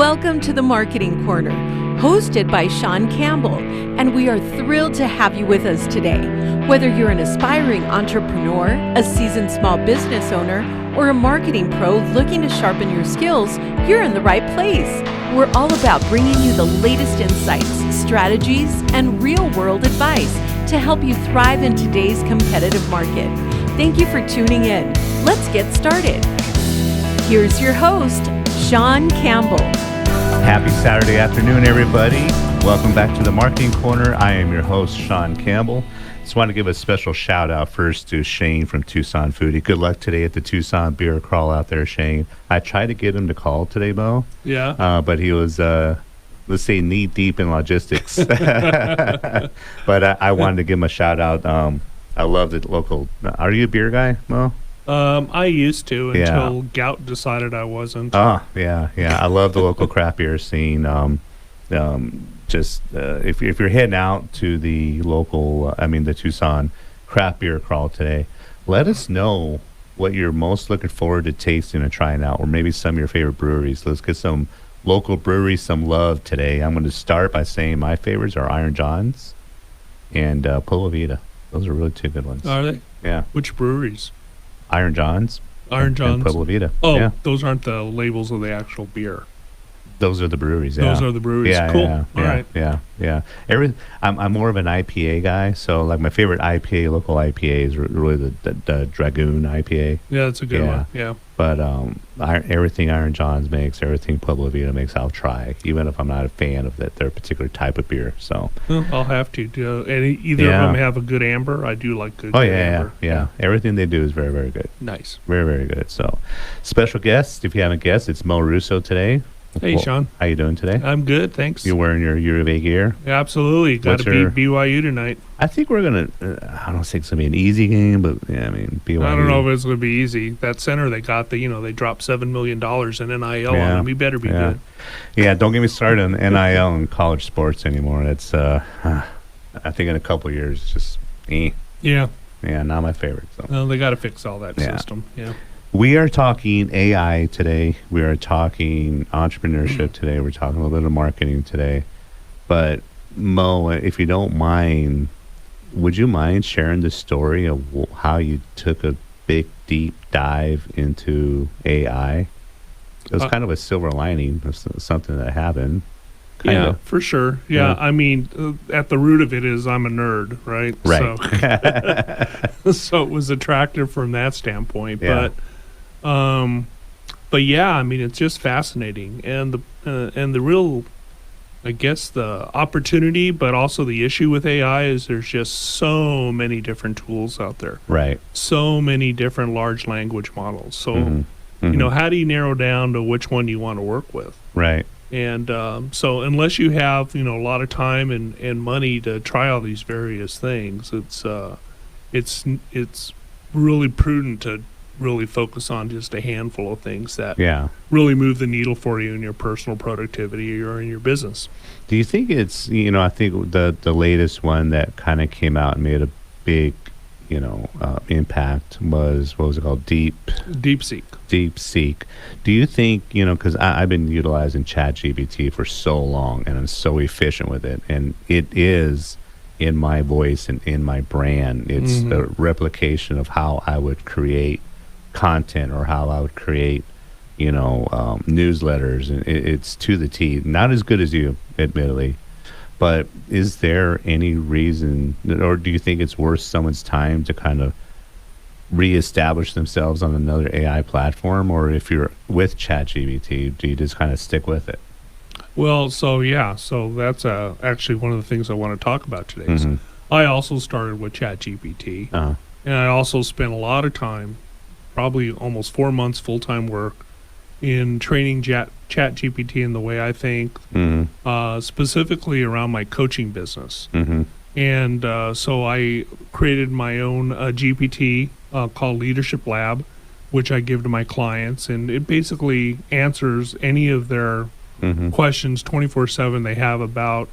Welcome to the Marketing Corner, hosted by Shawn Campbell, and we are thrilled to have you with us today. Whether you're an aspiring entrepreneur, a seasoned small business owner, or a marketing pro looking to sharpen your skills, you're in the right place. We're all about bringing you the latest insights, strategies, and real-world advice to help you thrive in today's competitive market. Thank you for tuning in. Let's get started. Here's your host, Shawn Campbell. Happy Saturday afternoon, everybody. Welcome back to the Marketing Corner. I am your host, Shawn Campbell. Just want to give a special shout out first to Shane from Tucson Foodie. Good luck today at the Tucson Beer Crawl out there, Shane. I tried to get him to call today, Mo. Yeah. But he was, let's say, knee deep in logistics. But I wanted to give him a shout out. I love the local. Are you a beer guy, Mo? I used to until Gout decided I wasn't. Oh, yeah. I love the local craft beer scene. If you're heading out to the local, the Tucson craft beer crawl today, let us know what you're most looking forward to tasting and trying out, or maybe some of your favorite breweries. Let's get some local breweries some love today. I'm going to start by saying my favorites are Iron John's and Pueblo Vita. Those are really two good ones. Are they? Yeah. Which breweries? Iron John's. And Pueblo Vita. Oh, yeah. Those aren't the labels of the actual beer. Those are the breweries. Yeah. Those are the breweries. Yeah, cool. Yeah, All right. Yeah. I'm more of an IPA guy, so like my favorite IPA, local IPA is really the Dragoon IPA. Yeah, that's a good one. Yeah. But everything Iron John's makes, everything Pueblo Vita makes, I'll try, even if I'm not a fan of their particular type of beer. So I'll have to. And either of them have a good amber. I do like good. Amber. Yeah. Everything they do is very, very good. Nice. Very, very good. So special guest, if you haven't guessed, it's Mo Rousso today. Hey, Shawn. How you doing today? I'm good, thanks. You wearing your U of A gear? Absolutely. Got to beat BYU tonight. I think we're going to, I don't think it's going to be an easy game, but BYU. I don't know if it's going to be easy. That center they got, they dropped $7 million in NIL on them. We better be good. Yeah, don't get me started on NIL and college sports anymore. It's, I think in a couple of years, it's just, Yeah, not my favorite. So. Well, they got to fix all that system. Yeah. We are talking AI today. We are talking entrepreneurship today. We're talking a little bit of marketing today. But Mo, if you don't mind, would you mind sharing the story of how you took a big, deep dive into AI? It was kind of a silver lining of something that happened. Kind of. For sure. Yeah. At the root of it is I'm a nerd, right? Right. So it was attractive from that standpoint. Yeah. But yeah, it's just fascinating, and the real, I guess, the opportunity, but also the issue with AI is there's just so many different tools out there. Right. So many different large language models. So, how do you narrow down to which one you want to work with? Right. And so unless you have a lot of time and money to try all these various things, it's really prudent to really focus on just a handful of things that really move the needle for you in your personal productivity or in your business. Do you think it's, I think the latest one that kind of came out and made a big, impact was, what was it called? DeepSeek. DeepSeek. Do you think, because I've been utilizing ChatGPT for so long and I'm so efficient with it, and it is in my voice and in my brand. It's a replication of how I would create content or how I would create, newsletters, and it's to the T. Not as good as you, admittedly, but is there any reason, or do you think it's worth someone's time to kind of reestablish themselves on another AI platform, or if you're with ChatGPT, do you just kind of stick with it? Well, so that's actually one of the things I want to talk about today. I also started with ChatGPT, and I also spent a lot of time, probably almost 4 months full-time work, in training ChatGPT in the way I think, specifically around my coaching business. And so I created my own GPT called Leadership Lab, which I give to my clients, and it basically answers any of their questions 24/7 they have about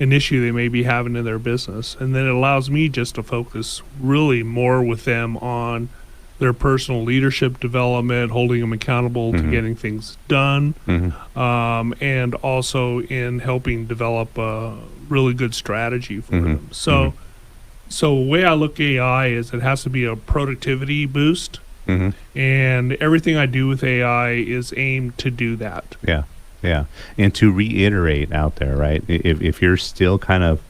an issue they may be having in their business. And then it allows me just to focus really more with them on their personal leadership development, holding them accountable to getting things done, and also in helping develop a really good strategy for them. So the way I look at AI is it has to be a productivity boost, and everything I do with AI is aimed to do that. Yeah, yeah. And to reiterate out there, right, if you're still kind of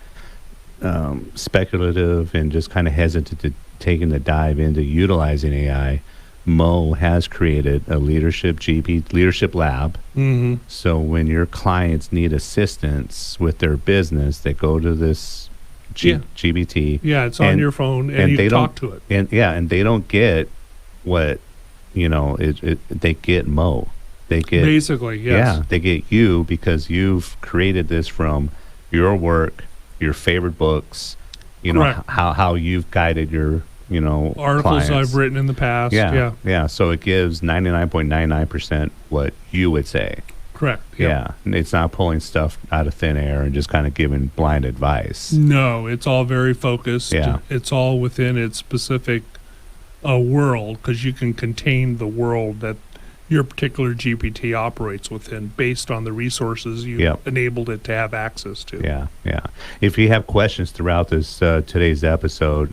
speculative and just kind of hesitant to taking the dive into utilizing AI, Mo has created a leadership lab. So when your clients need assistance with their business, they go to this GBT. Yeah, it's on your phone, and you talk to it. And they don't get what, they get Mo. They get, basically, yes. Yeah, they get you because you've created this from your work, your favorite books, how you've guided your articles clients. I've written in the past. Yeah. So it gives 99.99% what you would say. Correct. Yeah. And it's not pulling stuff out of thin air and just kind of giving blind advice. No, it's all very focused. Yeah. It's all within its specific world, because you can contain the world that your particular GPT operates within based on the resources you've enabled it to have access to. Yeah. If you have questions throughout this today's episode,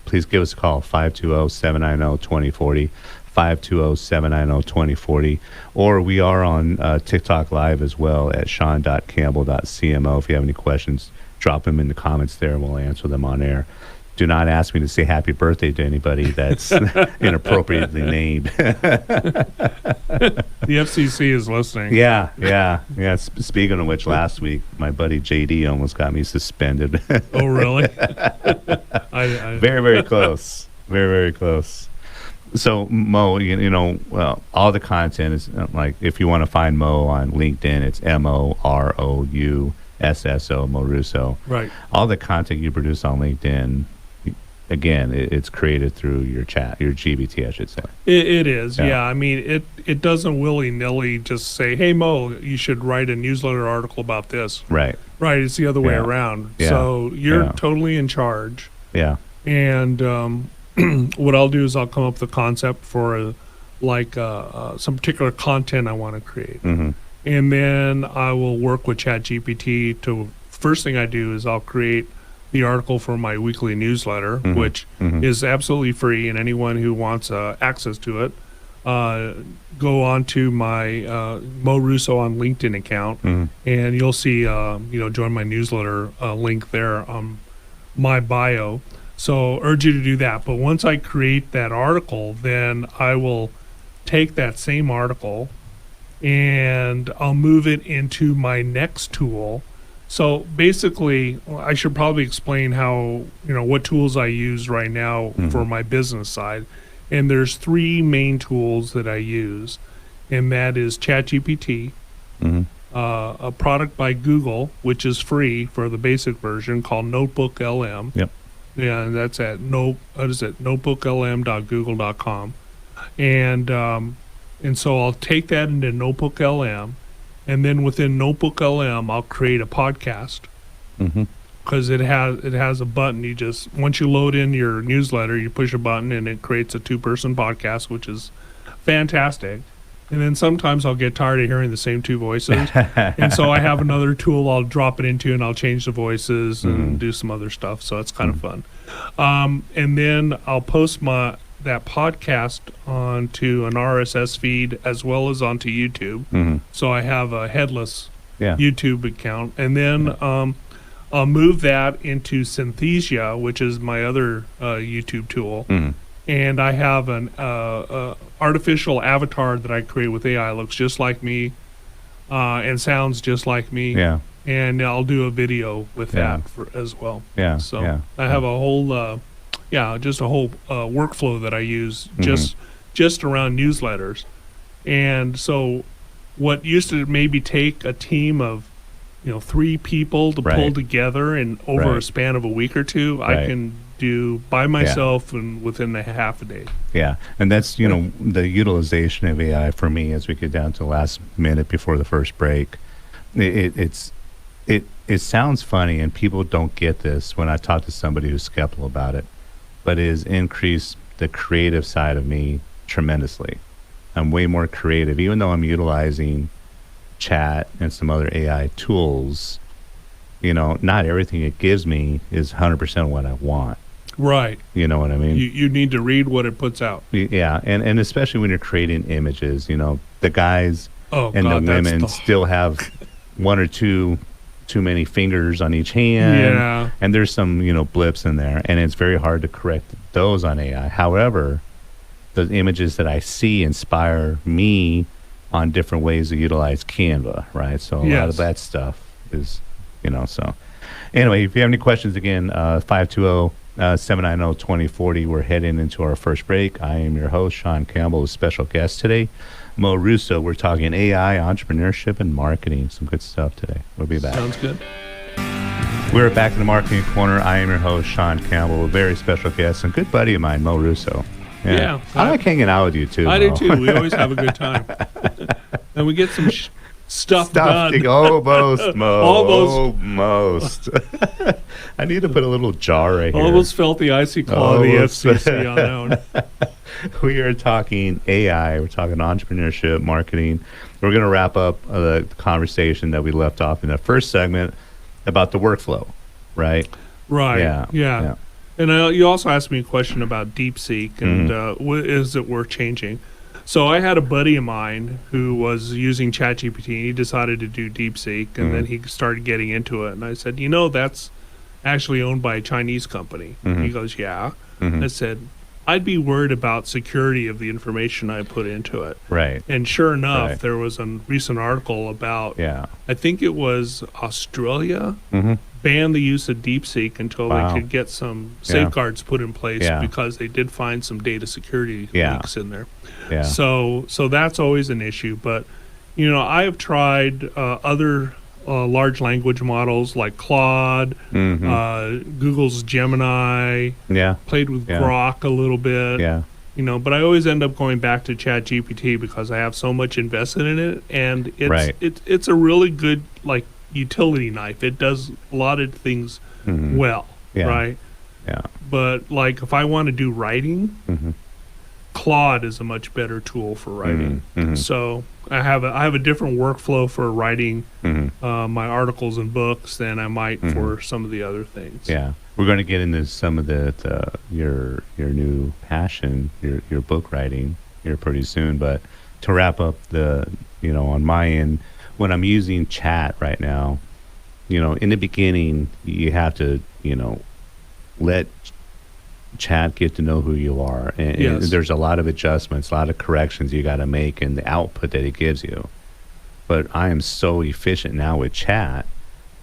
please give us a call, 520-790-2040, 520-790-2040, or we are on TikTok Live as well at shawn.campbell.cmo. If you have any questions, drop them in the comments there and we'll answer them on air. Do not ask me to say happy birthday to anybody that's inappropriately named. The FCC is listening. Yeah. Speaking of which, last week, my buddy JD almost got me suspended. Oh, really? Very, very close. Very, very close. So, Mo, all the content is like, if you want to find Mo on LinkedIn, it's MOROUSSO, Mo Rousso. Right. All the content you produce on LinkedIn, again, it's created through your GBT, I should say. It is, yeah. I mean, it doesn't willy-nilly just say, hey, Mo, you should write a newsletter article about this. Right. Right, it's the other way around. Yeah. So you're totally in charge. Yeah. And what I'll do is I'll come up with a concept for some particular content I want to create. And then I will work with ChatGPT to, first thing I do is I'll create the article for my weekly newsletter, which is absolutely free, and anyone who wants access to it, go on to my Mo Rousso on LinkedIn account, and you'll see, join my newsletter link there on my bio. So urge you to do that. But once I create that article, then I will take that same article and I'll move it into my next tool. So basically, I should probably explain how, what tools I use right now for my business side. And there's three main tools that I use, and that is ChatGPT, a product by Google, which is free for the basic version, called Notebook LM. Yep. Yeah, and that's at notebooklm.google.com. And so I'll take that into Notebook LM. And then within Notebook LM, I'll create a podcast, because it has a button. You just, once you load in your newsletter, you push a button and it creates a 2-person podcast, which is fantastic. And then sometimes I'll get tired of hearing the same two voices, and so I have another tool I'll drop it into, and I'll change the voices and do some other stuff. So it's kind of fun. And then I'll post that podcast onto an RSS feed as well as onto YouTube. So I have a headless YouTube account. And then I'll move that into Synthesia, which is my other YouTube tool. And I have an artificial avatar that I create with AI. It looks just like me and sounds just like me. Yeah. And I'll do a video with that as well. Yeah. So I have a whole... just a whole workflow that I use just around newsletters. And so what used to maybe take a team of 3 people to pull together and over a span of a week or two, I can do by myself and within a half a day. Yeah, and that's the utilization of AI for me as we get down to the last minute before the first break. It sounds funny, and people don't get this when I talk to somebody who's skeptical about it, but it is increased the creative side of me tremendously. I'm way more creative, even though I'm utilizing chat and some other AI tools. Not everything it gives me is 100% what I want. Right. You know what I mean? You need to read what it puts out. Yeah, and especially when you're creating images, the guys the women still have one or two too many fingers on each hand. Yeah. And there's some, blips in there, and it's very hard to correct those on AI. However, the images that I see inspire me on different ways to utilize Canva, right? So a lot of that stuff is, so. Anyway, if you have any questions, again, 520-790-2040. We're heading into our first break. I am your host, Shawn Campbell, with special guest today, Mo Rousso. We're talking AI, entrepreneurship, and marketing. Some good stuff today. We'll be back. Sounds good. We're back in the marketing corner. I am your host, Shawn Campbell, a very special guest, and good buddy of mine, Mo Rousso. Yeah. I like hanging out with you, too, I Mo. do, too. We always have a good time. And we get some stuff done. Almost, Mo. Almost. I need to put a little jar right here. Almost felt the icy claw of the FCC on that one. We are talking AI. We're talking entrepreneurship, marketing. We're going to wrap up the conversation that we left off in the first segment about the workflow, right? Right. Yeah. And you also asked me a question about DeepSeek and what is it worth changing? So I had a buddy of mine who was using ChatGPT, and he decided to do DeepSeek, and then he started getting into it. And I said, that's actually owned by a Chinese company. He goes, yeah. I said, I'd be worried about security of the information I put into it. Right. And sure enough, there was a recent article about, I think it was Australia, banned the use of DeepSeek until they could get some safeguards put in place because they did find some data security leaks in there. Yeah. So that's always an issue. But, I have tried other large language models like Claude, Google's Gemini, played with Grok a little bit. But I always end up going back to ChatGPT because I have so much invested in it, and it's a really good utility knife. It does a lot of things well, right? Yeah. But if I want to do writing, Claude is a much better tool for writing. So I have a different workflow for writing my articles and books than I might for some of the other things. Yeah. We're going to get into some of your new passion, your book writing here pretty soon. But to wrap up on my end, when I'm using chat right now, in the beginning, you have to, let chat get to know who you are. And there's a lot of adjustments, a lot of corrections you got to make in the output that it gives you. But I am so efficient now with chat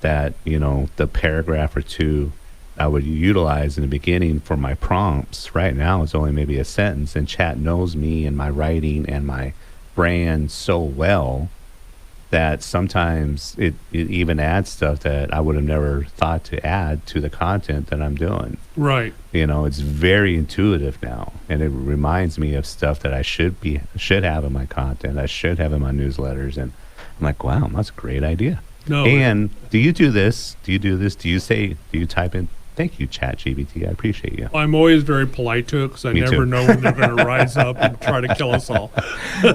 that, the paragraph or two I would utilize in the beginning for my prompts right now is only maybe a sentence, and chat knows me and my writing and my brand so well that sometimes it even adds stuff that I would have never thought to add to the content that I'm doing. Right. It's very intuitive now, and it reminds me of stuff that I should have in my content, I should have in my newsletters, and I'm like, wow, that's a great idea. No. And do you do this? Do you type in, thank you, ChatGPT, I appreciate you? I'm always very polite to it because I never know when they're going to rise up and try to kill us all.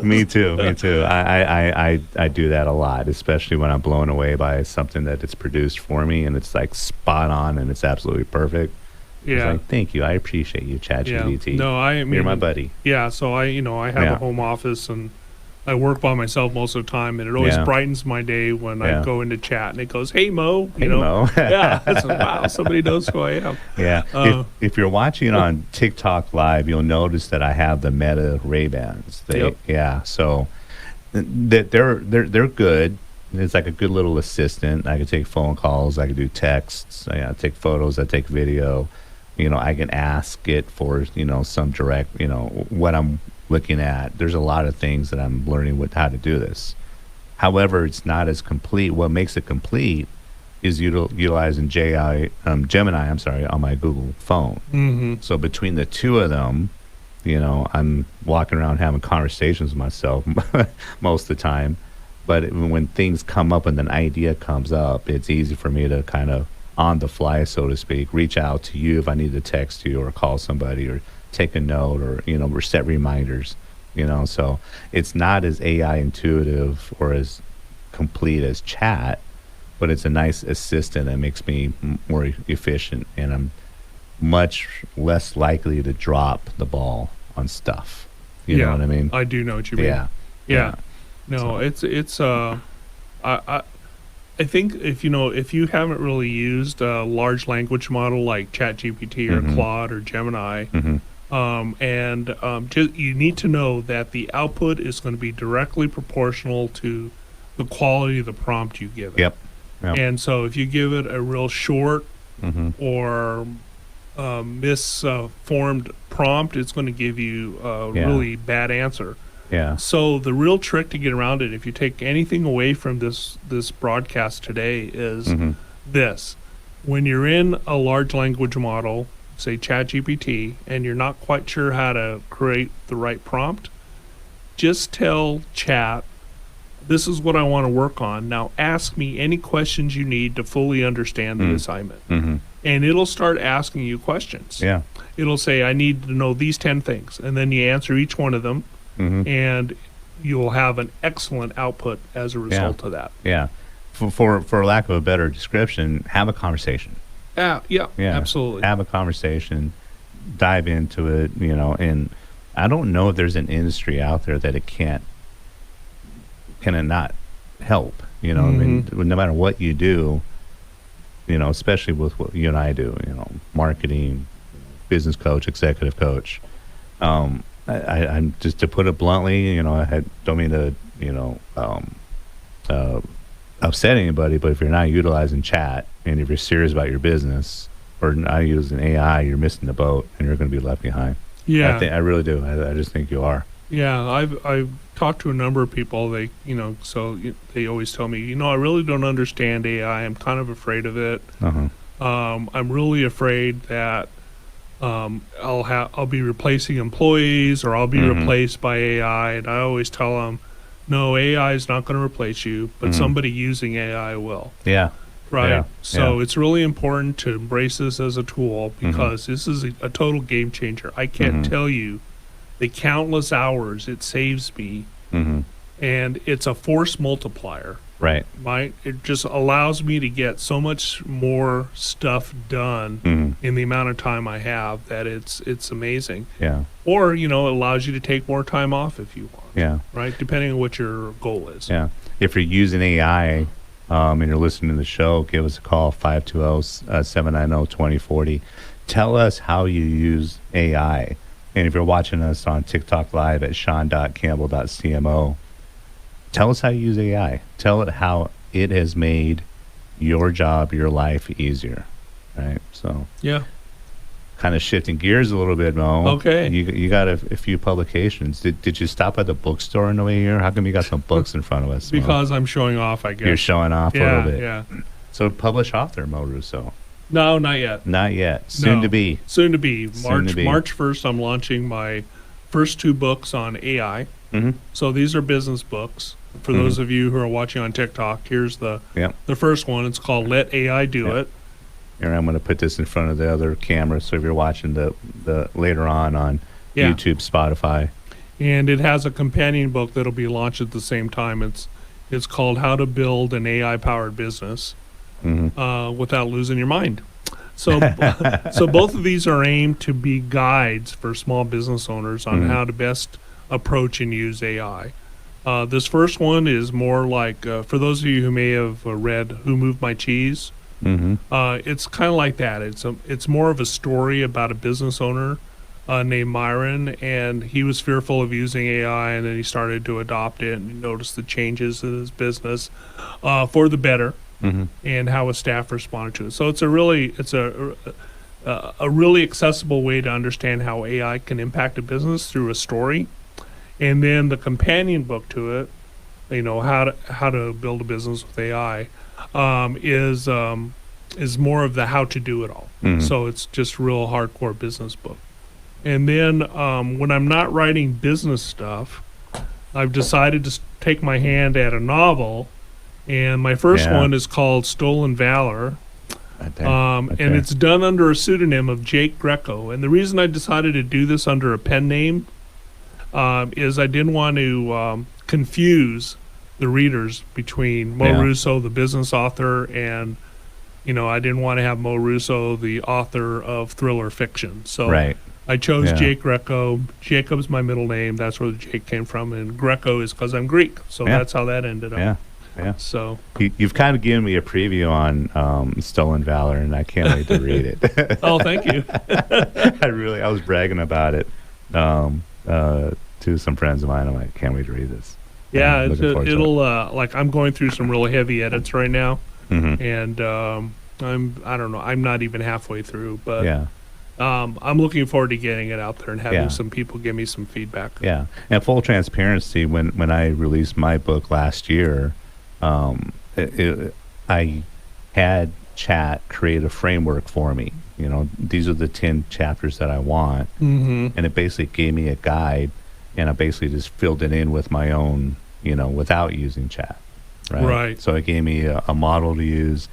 Me too. I do that a lot, especially when I'm blown away by something that it's produced for me and it's spot on and it's absolutely perfect. Yeah. It's thank you. I appreciate you, ChatGPT. Yeah. No, I mean, you're my buddy. Yeah. So I have a home office and I work by myself most of the time, and it always brightens my day when I go into chat and it goes, "Hey Mo," Mo. It's wow, somebody knows who I am. Yeah. If you're watching on TikTok Live, you'll notice that I have the Meta Ray-Bans. So they're good. It's like a good little assistant. I can take phone calls. I can do texts. I take photos. I take video. I can ask it for some direct what I'm looking at. There's a lot of things that I'm learning with how to do this. However, it's not as complete. What makes it complete is utilizing Gemini, on my Google phone. So between the two of them, I'm walking around having conversations with myself most of the time. But when things come up and an idea comes up, it's easy for me to kind of on the fly, so to speak, reach out to you if I need to text you or call somebody or take a note or, or set reminders, so it's not as AI intuitive or as complete as chat, but it's a nice assistant that makes me more efficient, and I'm much less likely to drop the ball on stuff. You know what I mean? I do know what you mean. Yeah. No, it's I think if you haven't really used a large language model like ChatGPT or Claude or Gemini, you need to know that the output is going to be directly proportional to the quality of the prompt you give it. Yep. And so if you give it a real short or misformed prompt, it's going to give you a really bad answer. Yeah. So the real trick to get around it, if you take anything away from this broadcast today, is this. When you're in a large language model, say ChatGPT, and you're not quite sure how to create the right prompt, just tell Chat, this is what I want to work on. Now ask me any questions you need to fully understand the assignment. And it'll start asking you questions. Yeah. It'll say, I need to know these 10 things. And then you answer each one of them. And you'll have an excellent output as a result of that. Yeah. For lack of a better description, have a conversation. Yeah, absolutely. Have a conversation, dive into it, and I don't know if there's an industry out there that can it not help, I mean, no matter what you do, especially with what you and I do, marketing, business coach, executive coach, I'm just, to put it bluntly, I don't mean to, upset anybody, but if you're not utilizing chat and if you're serious about your business or not using AI, you're missing the boat and you're going to be left behind. Yeah. I really do. I just think you are. Yeah. I've talked to a number of people. They always tell me, I really don't understand AI. I'm kind of afraid of it. I'm really afraid that I'll be replacing employees or I'll be replaced by AI. And I always tell them, no, AI is not going to replace you, but somebody using AI will. Yeah. Right. Yeah. So it's really important to embrace this as a tool because this is a total game changer. I can't tell you the countless hours it saves me, and it's a force multiplier. Right. It just allows me to get so much more stuff done in the amount of time I have that it's amazing. Yeah. Or, it allows you to take more time off if you want. Yeah. Right? Depending on what your goal is. Yeah. If you're using AI and you're listening to the show, give us a call, 520-790-2040. Tell us how you use AI. And if you're watching us on TikTok Live at shawn.campbell.cmo, tell us how you use AI. Tell it how it has made your job, your life easier, right? So, yeah, kind of shifting gears a little bit, Mo. Okay, you got a few publications. Did you stop at the bookstore on the way here? How come you got some books in front of us, Mo? Because I'm showing off, I guess. You're showing off a little bit. Yeah. So, published author Mo Rousso. No, not yet. Not yet. Soon to be. Soon to be. March 1st, I'm launching my first 2 books on AI. So these are business books. For those of you who are watching on TikTok, here's the first one. It's called Let AI Do It. Here, I'm going to put this in front of the other camera, so if you're watching the later on YouTube, Spotify. And it has a companion book that'll be launched at the same time. It's called How to Build an AI-Powered Business Without Losing Your Mind. So both of these are aimed to be guides for small business owners on how to best approach and use AI. This first one is more like, for those of you who may have read Who Moved My Cheese, it's kind of like that. It's more of a story about a business owner named Myron, and he was fearful of using AI, and then he started to adopt it, and he noticed the changes in his business for the better, and how his staff responded to it. So it's a really accessible way to understand how AI can impact a business through a story. And then the companion book to it, how to build a business with AI, is more of the how to do it all. So it's just real hardcore business book. And then when I'm not writing business stuff, I've decided to take my hand at a novel, and my first one is called Stolen Valor. Right there. And it's done under a pseudonym of Jake Greco. And the reason I decided to do this under a pen name is I didn't want to confuse the readers between Mo Rousso, the business author, and I didn't want to have Mo Rousso, the author of thriller fiction. So I chose Jake Greco. Jacob's my middle name. That's where the Jake came from. And Greco is because I'm Greek. So that's how that ended up. Yeah. So you've kind of given me a preview on Stolen Valor, and I can't wait to read it. Oh, thank you. I was bragging about it to some friends of mine. I'm like, can't wait to read this. Yeah, it'll like I'm going through some really heavy edits right now, and I don't know, I'm not even halfway through, but I'm looking forward to getting it out there and having some people give me some feedback. Yeah, and full transparency, when I released my book last year, I had Chat create a framework for me. These are the 10 chapters that I want, and it basically gave me a guide, and I basically just filled it in with my own, without using Chat. Right. So it gave me a model to use,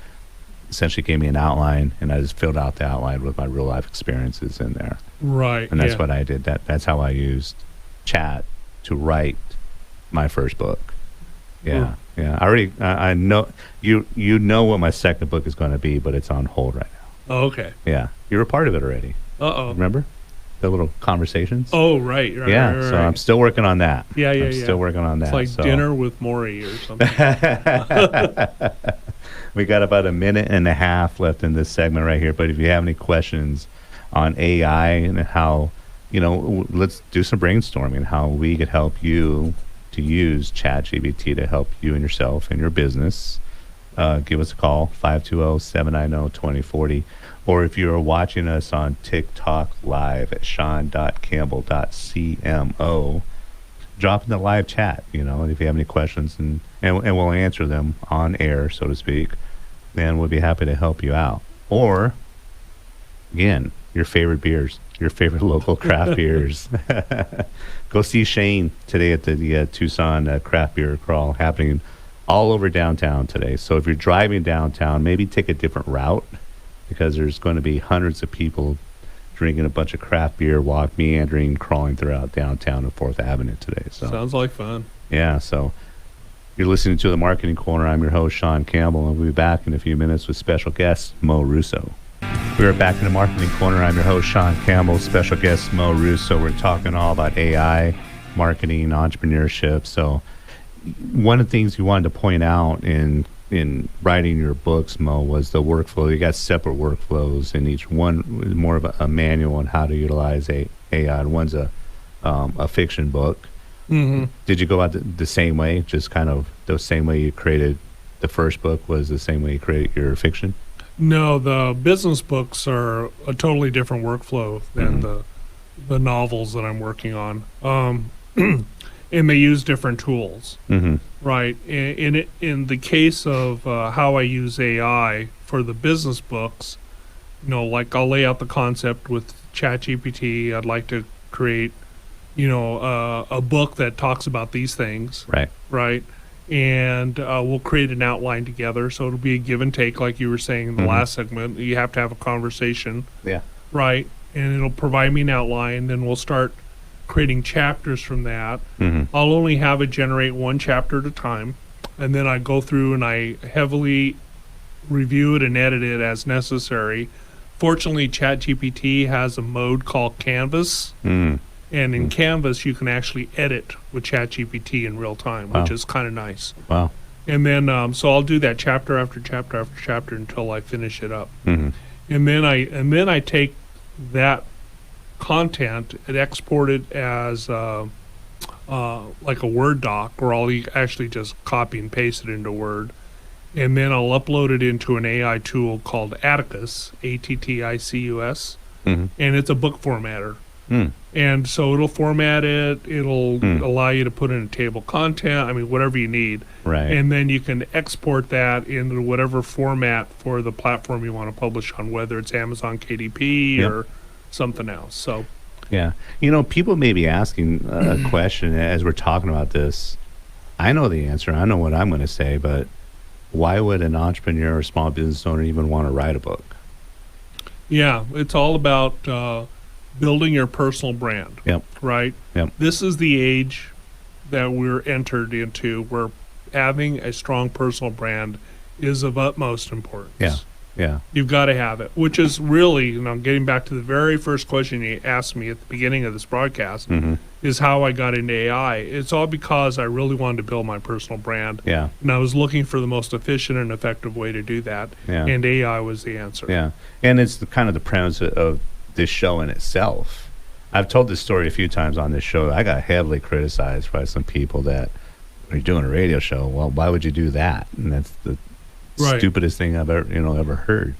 essentially gave me an outline, and I just filled out the outline with my real life experiences in there. Right. And that's what I did. That's how I used Chat to write my first book. Yeah. Yeah. I know you know what my second book is going to be, but it's on hold right now. Oh, okay. Yeah. You were part of it already. Uh-oh. Remember? The little conversations? Oh, right. Yeah. So I'm still working on that. I'm still working on that. It's like dinner with Maury or something. We got about a minute and a half left in this segment right here. But if you have any questions on AI and how, let's do some brainstorming, how we could help you to use ChatGPT to help you and yourself and your business. Give us a call, 520-790-2040. Or if you're watching us on TikTok live at shawn.campbell.cmo, drop in the live chat, if you have any questions, and we'll answer them on air, so to speak. Then we'll be happy to help you out. Or, again, your favorite beers, your favorite local craft beers. Go see Shane today at the Tucson Craft Beer Crawl, happening all over downtown today. So if you're driving downtown, maybe take a different route, because there's going to be hundreds of people drinking a bunch of craft beer, meandering, crawling throughout downtown and 4th Avenue today. So sounds like fun. Yeah, so you're listening to The Marketing Corner. I'm your host, Shawn Campbell, and we'll be back in a few minutes with special guest, Mo Rousso. We are back in The Marketing Corner. I'm your host, Shawn Campbell, special guest, Mo Rousso. We're talking all about AI, marketing, entrepreneurship. So one of the things you wanted to point out in writing your books, Mo, was the workflow. You got separate workflows, and each one is more of a manual on how to utilize AI. One's a fiction book. Mm-hmm. Did you go out the same way? Just kind of the same way you created the first book was the same way you created your fiction? No, the business books are a totally different workflow than the novels that I'm working on. And they use different tools, right? In the case of how I use AI for the business books, like I'll lay out the concept with ChatGPT. I'd like to create, a book that talks about these things, right? And we'll create an outline together. So it'll be a give and take, like you were saying in the last segment. You have to have a conversation, right? And it'll provide me an outline. Then we'll start creating chapters from that. I'll only have it generate one chapter at a time, and then I go through and I heavily review it and edit it as necessary. Fortunately, ChatGPT has a mode called Canvas, and in Canvas you can actually edit with ChatGPT in real time, which is kind of nice. Wow. And then so I'll do that chapter after chapter after chapter until I finish it up. And then I take that content and export it as like a Word doc, or I'll actually just copy and paste it into Word, and then I'll upload it into an AI tool called Atticus, Atticus, and it's a book formatter. And so it'll format it, it'll allow you to put in a table content, whatever you need, and then you can export that into whatever format for the platform you want to publish on, whether it's Amazon KDP or something else. So people may be asking a question as we're talking about this. I know the answer. I know what I'm going to say, but why would an entrepreneur or small business owner even want to write a book? Yeah, it's all about building your personal brand. Yep. Right? Yep. This is the age that we're entered into where having a strong personal brand is of utmost importance. Yeah. Yeah. You've got to have it, which is really, getting back to the very first question you asked me at the beginning of this broadcast, is how I got into AI. It's all because I really wanted to build my personal brand. Yeah. And I was looking for the most efficient and effective way to do that. Yeah. And AI was the answer. Yeah. And it's kind of the premise of this show in itself. I've told this story a few times on this show. I got heavily criticized by some people that, you're doing a radio show, well, why would you do that? And that's the stupidest thing I've ever heard.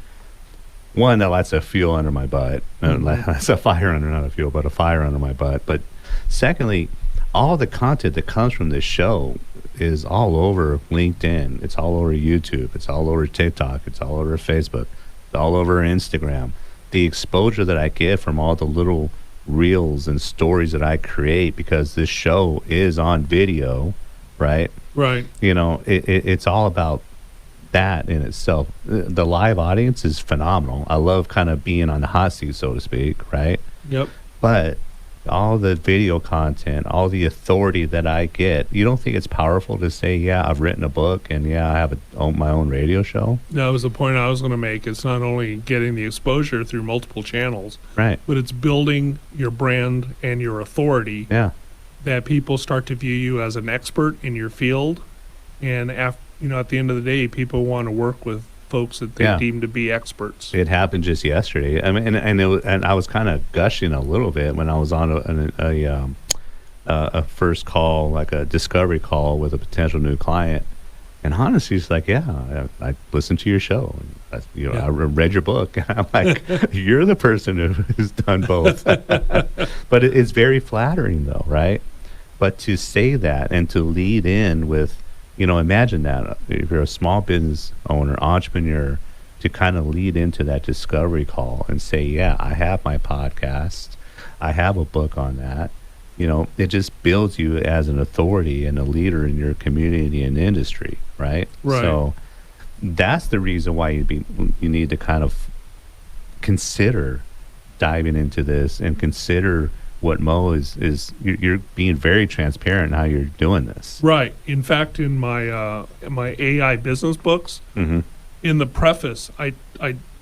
One, that lights a fuel under my butt. That's a fire under, not a fuel, but a fire under my butt. But secondly, all the content that comes from this show is all over LinkedIn. It's all over YouTube. It's all over TikTok. It's all over Facebook. It's all over Instagram. The exposure that I get from all the little reels and stories that I create, because this show is on video, right? Right. It's all about that in itself. The live audience is phenomenal. I love kind of being on the hot seat, so to speak, right? Yep. But all the video content, all the authority that I get, you don't think it's powerful to say, yeah, I've written a book and yeah, I have my own radio show? That was the point I was going to make. It's not only getting the exposure through multiple channels, right, but it's building your brand and your authority. Yeah. That people start to view you as an expert in your field, and at the end of the day, people want to work with folks that they deem to be experts. It happened just yesterday. I mean, and I was kind of gushing a little bit when I was on a first call, like a discovery call with a potential new client, and honestly, it's like, yeah, I listened to your show, and I read your book, and I'm like, you're the person who's done both. But it's very flattering, though, right? But to say that and to lead in with, imagine that if you're a small business owner, entrepreneur, to kind of lead into that discovery call and say, yeah, I have my podcast, I have a book on that. It just builds you as an authority and a leader in your community and industry, right? Right. So that's the reason why you need to kind of consider diving into this and consider what Mo is you're being very transparent in how you're doing this. Right. In fact, in my AI business books, in the preface, I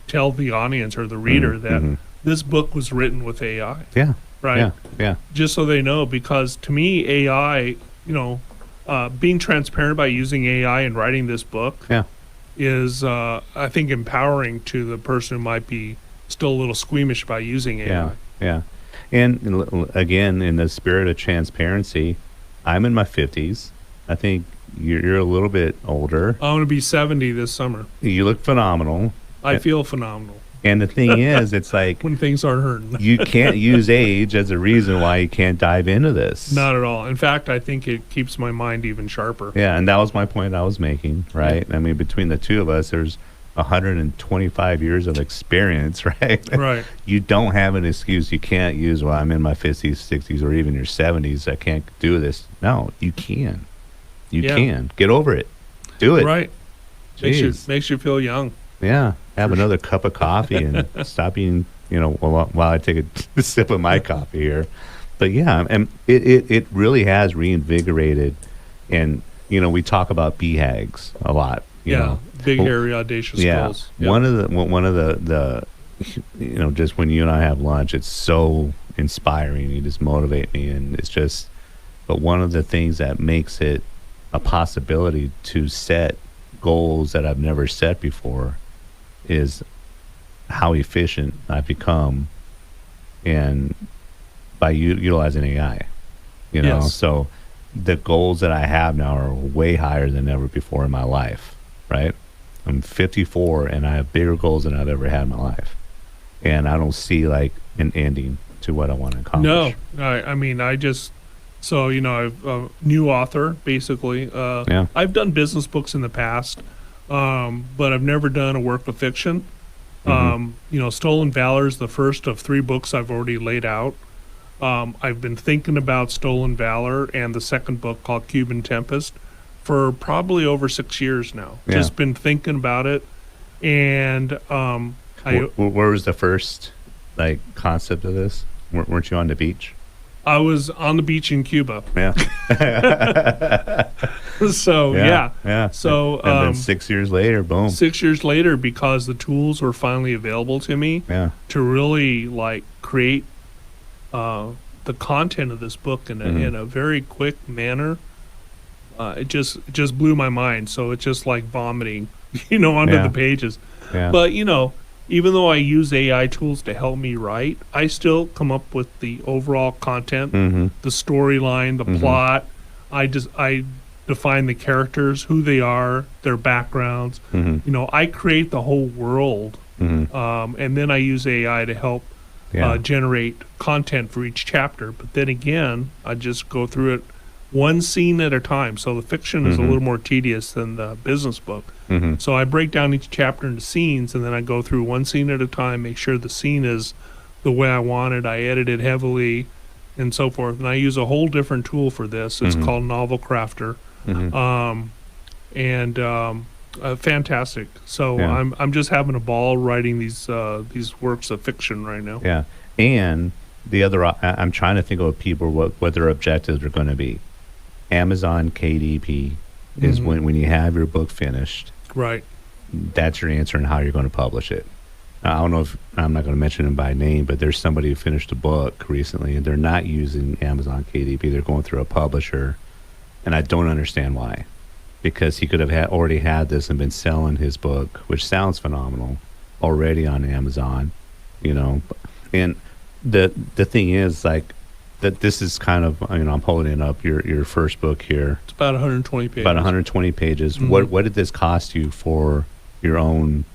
tell the audience or the reader that this book was written with AI. Yeah. Right. Yeah. Just so they know, because to me, AI, being transparent by using AI and writing this book, is I think empowering to the person who might be still a little squeamish about using AI. Yeah. And again, in the spirit of transparency, I'm in my 50s. I think you're a little bit older. I'm going to be 70 this summer. You look phenomenal. I feel phenomenal. And the thing is, it's like when things aren't hurting. You can't use age as a reason why you can't dive into this. Not at all. In fact, I think it keeps my mind even sharper. Yeah, and that was my point I was making, right? I mean, between the two of us, there's 125 years of experience, right? Right. You don't have an excuse. You can't use, well, I'm in my 50s, 60s, or even your 70s. I can't do this. No, you can. You can. Get over it. Do it. Right. Makes you feel young. Yeah. Have another cup of coffee and stop eating, while I take a sip of my coffee here. But yeah, and it really has reinvigorated. And, we talk about BHAGs a lot. You know. Big, hairy, audacious goals. Yeah. One of the just when you and I have lunch, it's so inspiring. You just motivate me, and it's just. But one of the things that makes it a possibility to set goals that I've never set before is how efficient I've become, and by utilizing AI. So the goals that I have now are way higher than ever before in my life. Right? I'm 54 and I have bigger goals than I've ever had in my life. And I don't see like an ending to what I want to accomplish. No, I'm a new author, basically. I've done business books in the past, but I've never done a work of fiction. Stolen Valor is the first of 3 books I've already laid out. I've been thinking about Stolen Valor and the second book called Cuban Tempest for probably over 6 years now. Yeah. Just been thinking about it. And where was the first like concept of this? Weren't you on the beach? I was on the beach in Cuba. Yeah. So yeah. So and then 6 years later, boom. 6 years later, because the tools were finally available to me to really like create the content of this book in a very quick manner, it just blew my mind. So it's just like vomiting, onto the pages. Yeah. But even though I use AI tools to help me write, I still come up with the overall content, the storyline, the plot. I define the characters, who they are, their backgrounds. I create the whole world, and then I use AI to help generate content for each chapter. But then again, I just go through it one scene at a time. So the fiction is a little more tedious than the business book. So I break down each chapter into scenes, and then I go through one scene at a time, make sure the scene is the way I want it. I edit it heavily and so forth. And I use a whole different tool for this. It's called Novel Crafter. Fantastic. So I'm just having a ball writing these works of fiction right now. Yeah. And the other, I'm trying to think of people, what their objectives are going to be. Amazon KDP is when you have your book finished. Right. That's your answer on how you're going to publish it. I don't know if, I'm not going to mention him by name, but there's somebody who finished a book recently and they're not using Amazon KDP. They're going through a publisher. And I don't understand why. Because he could have already had this and been selling his book, which sounds phenomenal, already on Amazon, And the thing is, like, that this is kind of, I'm holding up your first book here. It's about 120 pages. About 120 pages. What did this cost you for your own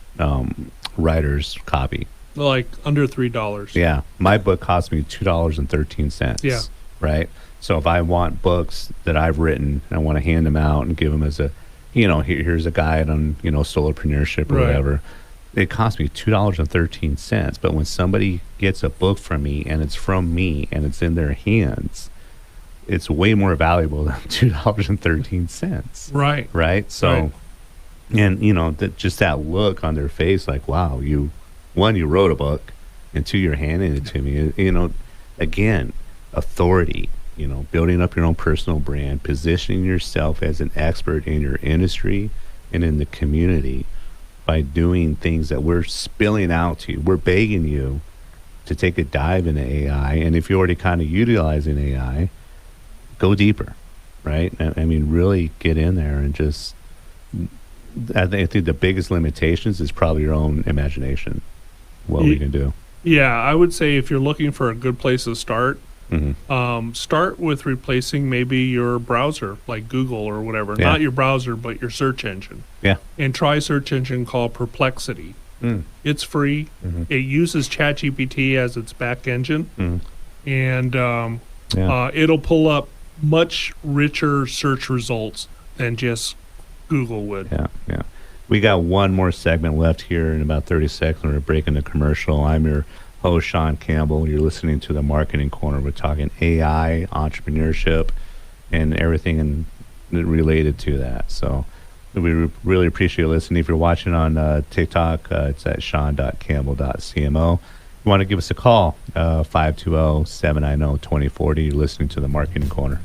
writer's copy? Like under $3. Yeah. My book cost me $2.13. Yeah. Right? So if I want books that I've written, and I want to hand them out and give them as a, here's a guide on, solopreneurship or whatever. It cost me $2.13. But when somebody gets a book from me and it's from me and it's in their hands, it's way more valuable than $2.13. Right. Right. So, and just that look on their face, like, wow, you wrote a book, and two, you're handing it to me. Again, authority. Building up your own personal brand, positioning yourself as an expert in your industry and in the community by doing things that we're spilling out to you. We're begging you to take a dive into AI. And if you're already kind of utilizing AI, go deeper, right? I mean, really get in there and just, I think the biggest limitations is probably your own imagination, what we can do. Yeah, I would say if you're looking for a good place to start, start with replacing maybe your browser, like Google or whatever. Not your browser, but your search engine. Yeah. And try a search engine called Perplexity. It's free. It uses ChatGPT as its back engine. And it'll pull up much richer search results than just Google would. Yeah. We got one more segment left here in about 30 seconds. We're breaking the commercial. I'm your host, Shawn Campbell. You're listening to the Marketing Corner. We're talking AI, entrepreneurship, and everything related to that. So we really appreciate you listening. If you're watching on TikTok, it's at shawn.campbell.cmo. You want to give us a call, 520-790-2040. You're listening to the Marketing Corner.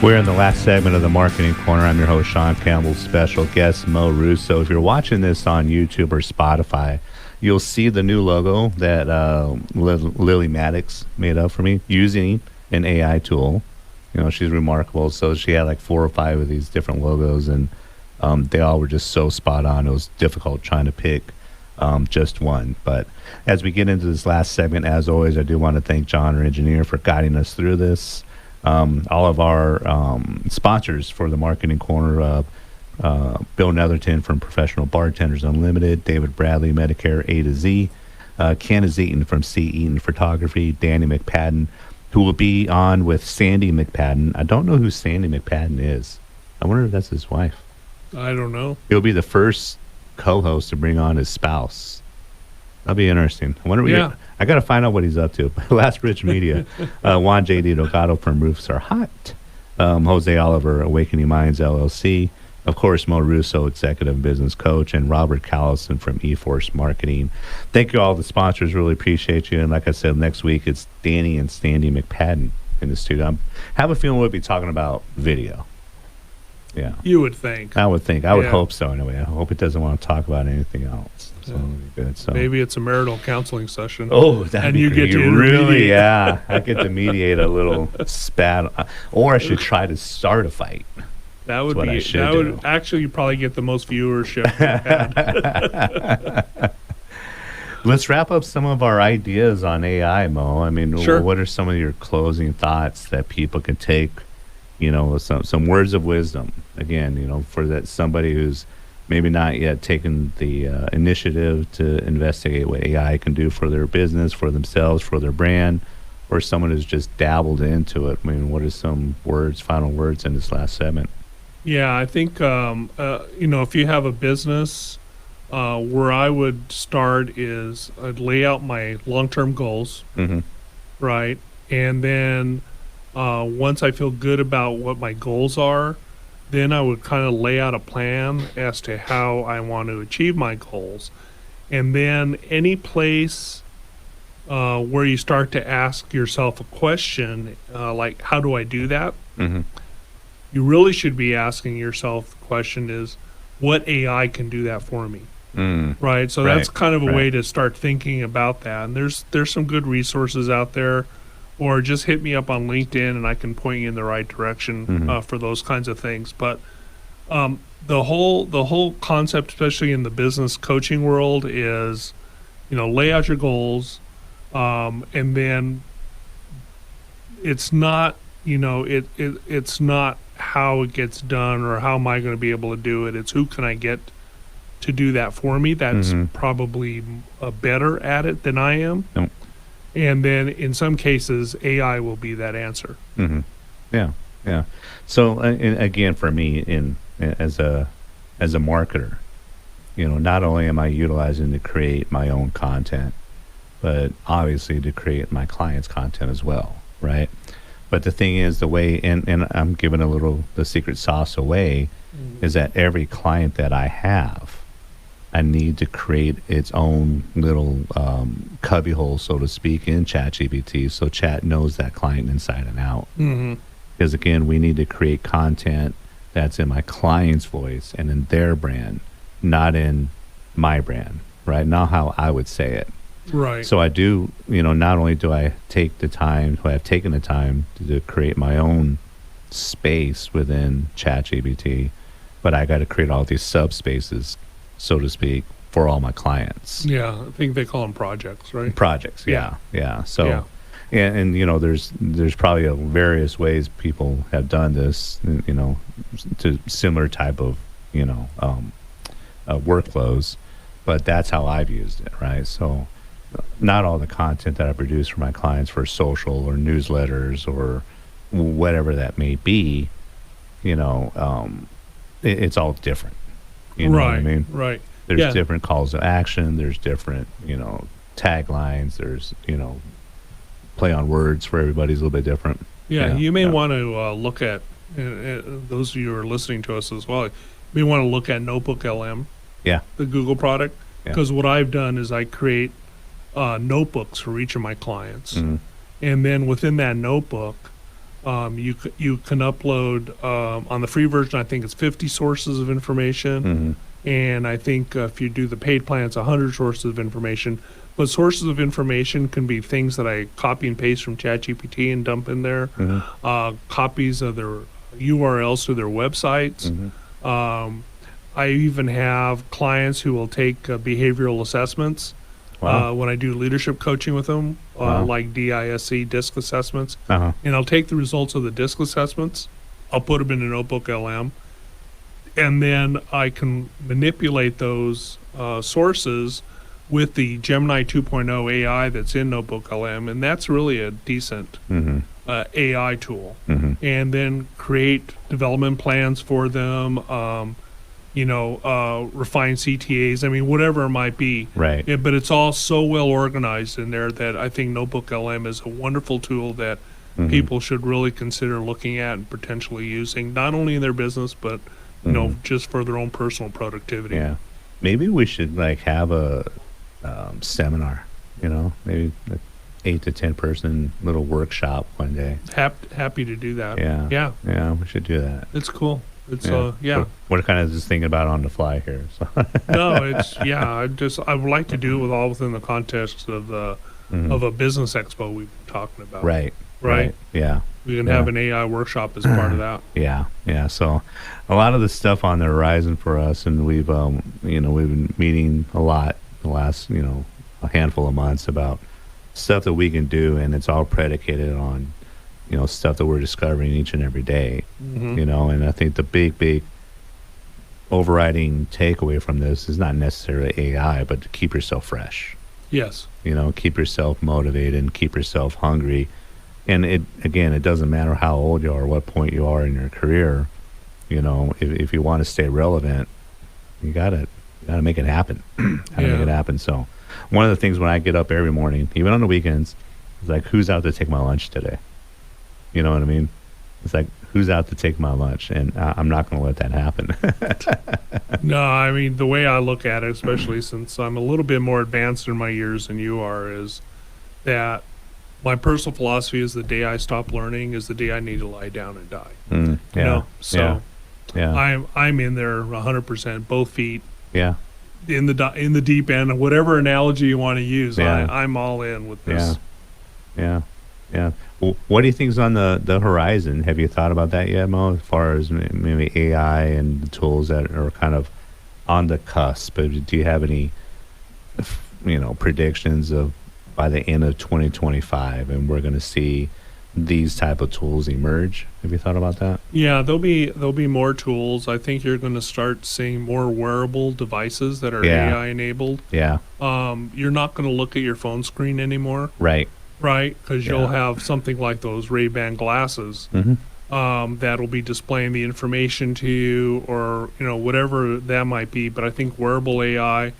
We're in the last segment of the Marketing Corner. I'm your host, Shawn Campbell. Special guest, Mo Rousso. If you're watching this on YouTube or Spotify, you'll see the new logo that Lily Maddox made up for me using an AI tool. She's remarkable. So she had like 4 or 5 of these different logos, and they all were just so spot on. It was difficult trying to pick just one. But as we get into this last segment, as always, I do want to thank John, our engineer, for guiding us through this. All of our sponsors for the Marketing Corner, Bill Netherton from Professional Bartenders Unlimited, David Bradley, Medicare A to Z, Candace Eaton from C. Eaton Photography, Danny McPadden, who will be on with Sandy McPadden. I don't know who Sandy McPadden is. I wonder if that's his wife. I don't know. He'll be the first co-host to bring on his spouse. That'll be interesting. I wonder. I got to find out what he's up to. Last Bridge Media, Juan J.D. Delgado from Roofs Are Hot. Jose Oliver, Awakening Minds LLC. Of course, Mo Rousso, Executive Business Coach, and Robert Callison from eForce Marketing. Thank you all, the sponsors. Really appreciate you. And like I said, next week it's Danny and Sandy McPadden in the studio. I have a feeling we'll be talking about video. Yeah. You would think. I would think. I would hope so anyway. I hope it doesn't want to talk about anything else. So it'll be good. So maybe it's a marital counseling session. Oh, that'd be you great. get to really, yeah. I get to mediate a little spat, or I should try to start a fight. That would That's what be. I should That do. would actually probably get the most viewership. Let's wrap up some of our ideas on AI, Mo. I mean, Sure. what are some of your closing thoughts that people can take? You know, some words of wisdom. Again, you know, for that somebody who's maybe not yet taken the initiative to investigate what AI can do for their business, for themselves, for their brand, or someone who's just dabbled into it. I mean, what are some final words in this last segment? Yeah, I think you know, if you have a business, where I would start is I'd lay out my long-term goals, Mm-hmm. right, and then once I feel good about what my goals are, then I would kind of lay out a plan as to how I want to achieve my goals, and then any place where you start to ask yourself a question like, how do I do that? Mm-hmm. You really should be asking yourself the question is, what AI can do that for me? Right? So that's kind of a way to start thinking about that. And there's some good resources out there, or just hit me up on LinkedIn and I can point you in the right direction for those kinds of things. But the whole concept, especially in the business coaching world, is, you know, lay out your goals, and then it's not, you know, it's not how it gets done or how am I going to be able to do it. It's who can I get to do that for me that's probably better at it than I am. Yep. And then in some cases, AI will be that answer. Mm-hmm. Yeah. So and again, for me, as a marketer, you know, not only am I utilizing to create my own content, but obviously to create my clients' content as well, right? But the thing is, the way, and I'm giving a little the secret sauce away, is that every client that I have, I need to create its own little cubbyhole, so to speak, in ChatGPT, so Chat knows that client inside and out. Because again, we need to create content that's in my client's voice and in their brand, not in my brand, right? Not how I would say it. Right. So I do, you know, not only do I take the time, I have taken the time to create my own space within ChatGPT, but I got to create all these subspaces, so to speak, for all my clients. Yeah, I think they call them projects, right? Projects, yeah. So, and you know, there's probably various ways people have done this, you know, to similar type of, you know, workflows, but that's how I've used it, right? So not all the content that I produce for my clients for social or newsletters or whatever that may be, you know, it's all different. You know what I mean? Right. There's different calls to action. There's different, you know, taglines. There's, you know, play on words for everybody's a little bit different. Yeah, you may want to look at, those of you who are listening to us as well, you may want to look at Notebook LM, the Google product, because what I've done is I create notebooks for each of my clients. And then within that notebook, you can upload, on the free version, I think it's 50 sources of information. And I think if you do the paid plan, it's 100 sources of information. But sources of information can be things that I copy and paste from ChatGPT and dump in there. Copies of their URLs to their websites. I even have clients who will take behavioral assessments when I do leadership coaching with them, like DISC assessments. And I'll take the results of the DISC assessments, I'll put them in a Notebook LM, and then I can manipulate those sources with the Gemini 2.0 AI that's in Notebook LM, and that's really a decent AI tool. And then create development plans for them, you know, refine CTAs, I mean, whatever it might be. Right. But it's all so well organized in there that I think Notebook LM is a wonderful tool that people should really consider looking at and potentially using, not only in their business, but just for their own personal productivity. Yeah. Maybe we should like have a seminar, maybe an 8 to 10 person little workshop one day. Happy to do that. Yeah, we should do that. It's cool. It's We're kind of just thinking about it on the fly here. So. No, it's I would like to do it all within the context of the of a business expo we've been talking about. Right. Yeah. We can have an AI workshop as part of that. Yeah. So a lot of the stuff on the horizon for us, and we've we've been meeting a lot the last a handful of months about stuff that we can do, and it's all predicated on stuff that we're discovering each and every day. And I think the big overriding takeaway from this is not necessarily AI, but to keep yourself fresh. Yes. Keep yourself motivated and keep yourself hungry. And it doesn't matter how old you are, what point you are in your career. If you want to stay relevant, you gotta make it happen. Make it happen. So one of the things when I get up every morning, even on the weekends, is like, who's out to take my lunch today? You know what I mean? It's like, who's out to take my lunch? And I'm not going to let that happen. No, I mean, the way I look at it, especially since I'm a little bit more advanced in my years than you are, is that my personal philosophy is the day I stop learning is the day I need to lie down and die. I'm in there 100%, both feet. Yeah. In the deep end, whatever analogy you want to use. I'm all in with this. Yeah. Well, what do you think is on the horizon? Have you thought about that yet, Mo, as far as maybe AI and the tools that are kind of on the cusp? But do you have any, predictions of by the end of 2025 and we're going to see these type of tools emerge? Have you thought about that? Yeah, there'll be more tools. I think you're going to start seeing more wearable devices that are AI enabled. Yeah. You're not going to look at your phone screen anymore. Right. Because you'll have something like those Ray-Ban glasses that'll be displaying the information to you, or whatever that might be. But I think wearable AI.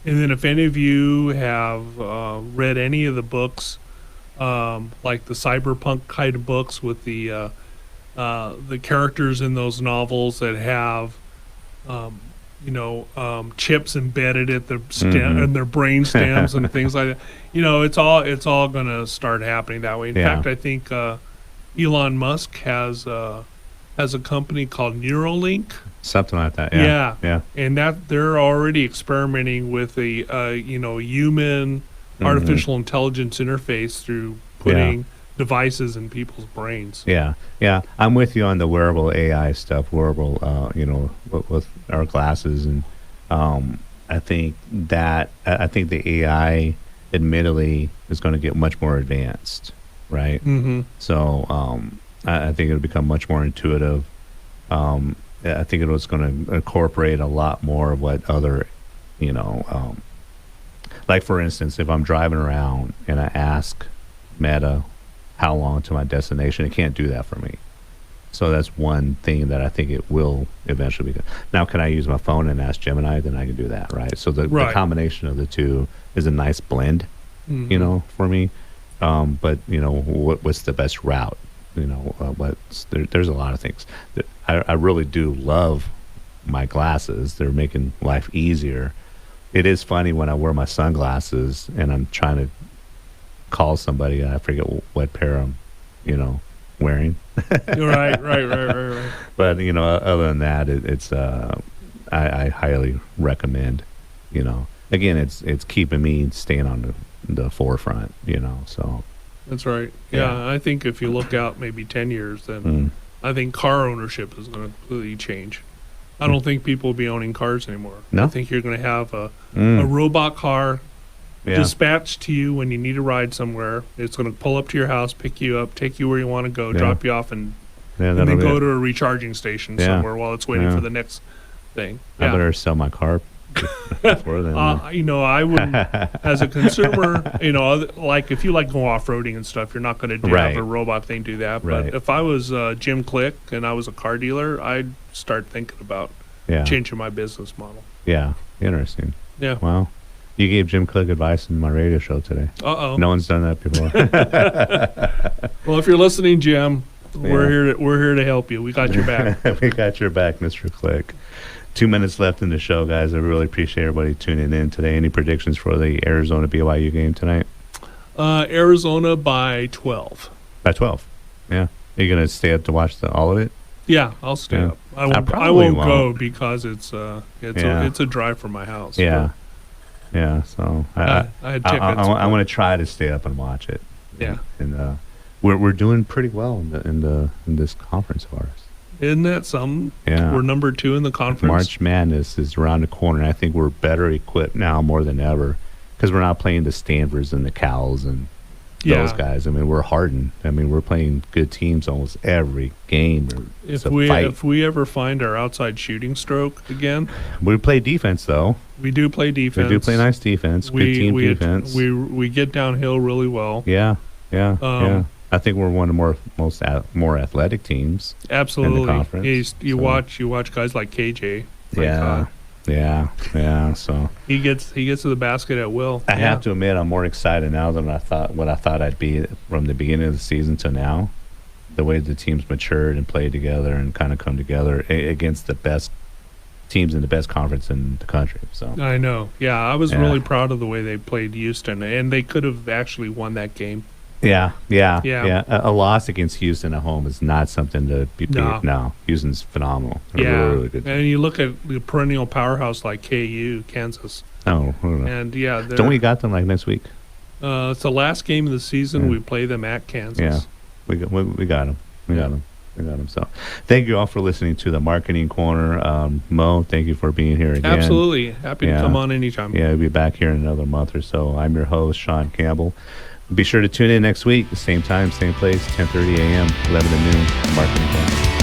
And then if any of you have read any of the books, like the cyberpunk kind of books with the characters in those novels that have chips embedded at their in their brain stems and things like that. It's all going to start happening that way. In fact, I think Elon Musk has a company called Neuralink. Something like that. Yeah. And that they're already experimenting with a human artificial intelligence interface through putting devices in people's brains. Yeah. I'm with you on the wearable AI stuff. Wearable, with our glasses, and I think the AI, admittedly, is going to get much more advanced, right? So I think it'll become much more intuitive. I think it was going to incorporate a lot more of what other, like for instance, if I'm driving around and I ask Meta how long to my destination, it can't do that for me. So that's one thing that I think it will eventually be. Now, can I use my phone and ask Gemini? Then I can do that, right? So the combination of the two is a nice blend, for me. But what's the best route? There's a lot of things. I really do love my glasses. They're making life easier. It is funny when I wear my sunglasses and I'm trying to call somebody and I forget what pair I'm, wearing. Right. But other than that, it's I highly recommend. Again, it's keeping me staying on the forefront. So. That's right. Yeah, I think if you look out maybe 10 years, then I think car ownership is going to completely change. I don't think people will be owning cars anymore. No? I think you're going to have a robot car dispatched to you when you need a ride somewhere. It's going to pull up to your house, pick you up, take you where you want to go, drop you off, and then go to a recharging station somewhere while it's waiting for the next thing. I better sell my car before then. I wouldn't, as a consumer, like if you like go off-roading and stuff, you're not going to have a robot thing do that. But if I was Jim Click and I was a car dealer, I'd start thinking about changing my business model. Yeah, interesting. Yeah. Wow. You gave Jim Cook advice in my radio show today. Uh-oh. No one's done that before. Well, if you're listening, Jim, we're here to help you. We got your back. We got your back, Mr. Click. 2 minutes left in the show, guys. I really appreciate everybody tuning in today. Any predictions for the Arizona BYU game tonight? Arizona by 12. By 12. Yeah. Are you going to stay up to watch all of it? Yeah, I'll stay up. I won't go because it's a drive from my house. Yeah. Yeah. So I had tickets. I want to try to stay up and watch it. Yeah. And we're doing pretty well in this conference of ours. Isn't that something? Yeah. We're number 2 in the conference. March Madness is around the corner. I think we're better equipped now more than ever because we're not playing the Stanfords and the Cals and those guys. I mean, we're hardened. I mean, we're playing good teams almost every game. If we ever find our outside shooting stroke again, we play defense though. We do play defense. We do play nice defense. Good team defense. We get downhill really well. Yeah. I think we're one of the more athletic teams. Absolutely. In the conference. You watch guys like KJ. Yeah. So he gets to the basket at will. I have to admit, I'm more excited now than what I thought I'd be from the beginning of the season to now. The way the teams matured and played together and kind of come together against the best teams in the best conference in the country. So I know. Yeah, I was really proud of the way they played Houston, and they could have actually won that game. Yeah. A loss against Houston at home is not something to be beat. No, Houston's phenomenal. They're really good. And you look at the perennial powerhouse like KU, Kansas. Oh, and don't we got them like next week? It's the last game of the season. Yeah. We play them at Kansas. Yeah, we got them. We got them. So, thank you all for listening to the Marketing Corner. Mo, thank you for being here again. Absolutely, happy to come on anytime. Yeah, we'll be back here in another month or so. I'm your host, Shawn Campbell. Be sure to tune in next week, same time, same place, 10:30 a.m., 11 to noon, Marketing Corner.